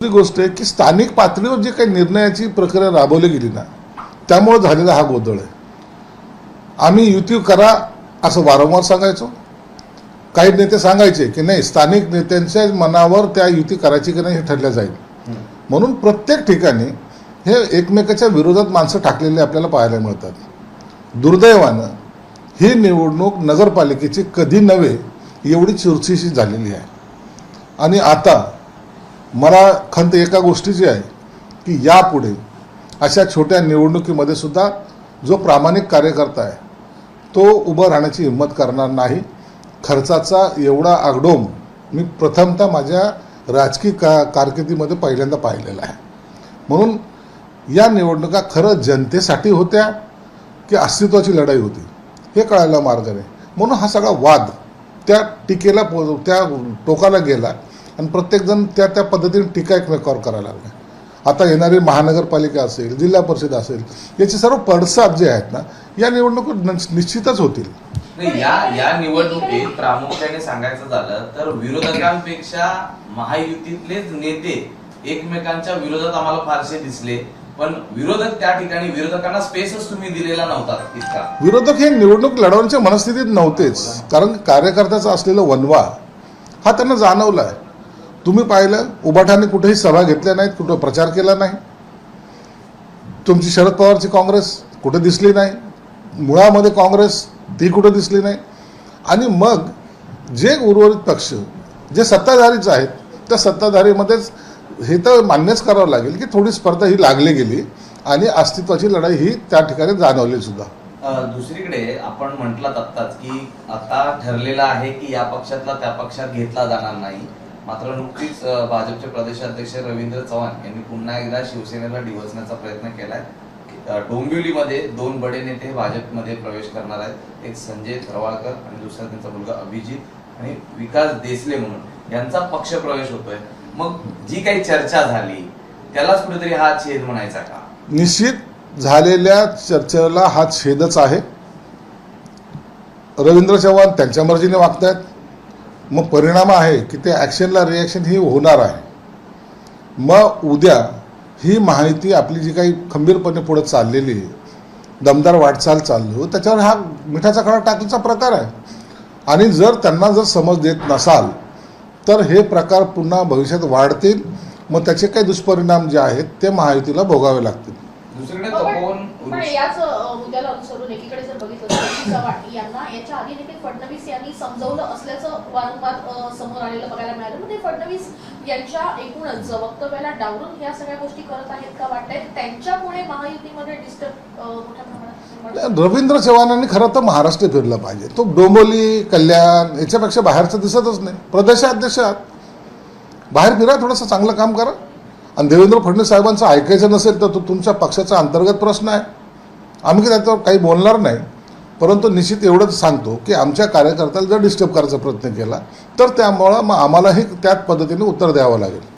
दुसरी गोष्ट आहे की स्थानिक पातळीवर जी काही निर्णयाची प्रक्रिया राबवली गेली ना, त्यामुळे झालेला हा गोंधळ आहे. आम्ही युती करा असं वारंवार सांगायचो. काही नेते सांगायचे की नाही, स्थानिक नेत्यांच्या मनावर त्या युती करायची की नाही हे ठरलं जाईल. म्हणून प्रत्येक ठिकाणी हे एकमेकाच्या विरोधात माणसं टाकलेली आपल्याला पाहायला मिळतात. दुर्दैवानं ही निवडणूक नगरपालिकेची कधी नव्हे एवढी चुरशीची झालेली आहे. आणि आता मला खंत एका गोष्टीची आहे की यापुढे अशा छोट्या निवडणुकीमध्ये सुद्धा जो प्रामाणिक कार्यकर्ता आहे तो उभं राहण्याची हिंमत करणार नाही. खर्चाचा एवढा आगडोम मी प्रथमतः माझ्या राजकीय कारकिर्दीमध्ये पहिल्यांदा पाहिलेला आहे. म्हणून या निवडणुका खरं जनतेसाठी होत्या की अस्तित्वाची लढाई होती हे कळायला मार्ग नाही. म्हणून हा सगळा वाद त्या टीकेला त्या टोकाला गेला आणि प्रत्येकजण त्या त्या पद्धतीने टीका एकमेकावर करायला लागला. आता येणारी महानगरपालिका असेल, जिल्हा परिषद असेल, याचे सर्व पडसाद जे आहेत ना या निवडणुकीत निश्चितच होतील. या निवडणुकीत प्रामुख्याने सांगायचं झालं तर विरोधकांपेक्षा महायुतीतलेच नेते एकमेकांच्या विरोधात आम्हाला फारसे दिसले. पण विरोधक त्या ठिकाणी विरोधकांना स्पेसच तुम्ही दिलेला नव्हता इतका. विरोधक हे निवडणूक लढवण्याच्या मनस्थितीत नव्हतेच, कारण कार्यकर्त्याचा असलेला वनवा हा त्यांना जाणवला आहे. तुम्ही पाहिलं उभाटाने कुठेही सभा घेतल्या नाहीत, कुठं प्रचार केला नाही. तुमची शरद पवारची काँग्रेस कुठे दिसली नाही, मुळामध्ये काँग्रेस ती कुठे दिसली नाही. आणि मग जे उर्वरित पक्ष जे सत्ताधारीच आहेत त्या सत्ताधारीमध्येच हे तर मान्यच करावं लागेल की थोडी स्पर्धा ही लागली गेली आणि अस्तित्वाची लढाई ही त्या ठिकाणी जाणवली सुद्धा. दुसरीकडे आपण म्हटलात आत्ताच की आता ठरलेलं आहे की या पक्षातला त्या पक्षात घेतला जाणार नाही. मात्र नुकतीच भाजपचे प्रदेशाध्यक्ष रवींद्र चव्हाण यांनी पुन्हा एकदा शिवसेनेला डिवचण्याचा प्रयत्न केलाय. डोंबिवलीमध्ये 2 बडे नेते भाजपमध्ये प्रवेश करणार आहेत. एक संजय थरवाळकर आणि दुसरा त्यांचा मुलगा अभिजित आणि विकास देसले म्हणून यांचा पक्ष प्रवेश होतोय. मग जी काही चर्चा झाली त्यालाच कुठेतरी हा छेद म्हणायचा का? निश्चित झालेल्या चर्चेला हा छेदच आहे. रवींद्र चव्हाण त्यांच्या मर्जीने वागतायत. मग परिणाम आहे की ते ॲक्शनला रिॲक्शन ही होणार आहे. मग उद्या ही माहिती आपली जी काही खंबीरपणे पुढे चाललेली आहे, दमदार वाटचाल चाललो, त्याच्यावर हा मिठाचा खडा टाकण्याचा प्रकार आहे. आणि जर त्यांना जर समज देत नसाल तर हे प्रकार पुन्हा भविष्यात वाढतील. मग त्याचे काही दुष्परिणाम जे आहेत ते महायुतीला भोगावे लागतील. दुसरीकडे तपोवन पण याच मुद्द्याला अनुसरून एकीकडे जर बघितलं तर चव्हाण यांना याच्या आधी देखील फडणवीस यांनी समजवलं असल्याचं वारंवार समोर आलेलं बघायला मिळालं. म्हणजे फडणवीस यांच्या एकूणच वक्तव्याला डावलून ह्या सगळ्या गोष्टी करत आहेत का वाटतंय? त्यांच्यामुळे महायुतीमध्ये डिस्टर्ब मोठ्या प्रमाणात. रवींद्र चव्हाणांनी खरं तर महाराष्ट्र फिरलं पाहिजे. तो डोंबिवली, कल्याण याच्यापेक्षा बाहेरचं दिसतच नाही. प्रदेशाध्यक्ष बाहेर फिरा, थोडंसं चांगलं काम करा. आणि देवेंद्र फडणवीस साहेबांचं ऐकायचं नसेल तर तो तुमच्या पक्षाचा अंतर्गत प्रश्न आहे. आम्ही त्याच्यावर काही बोलणार नाही. परंतु निश्चित एवढंच सांगतो की आमच्या कार्यकर्त्याला जर डिस्टर्ब करायचा प्रयत्न केला तर त्यामुळं मग आम्हालाही त्याच पद्धतीने उत्तर द्यावं लागेल.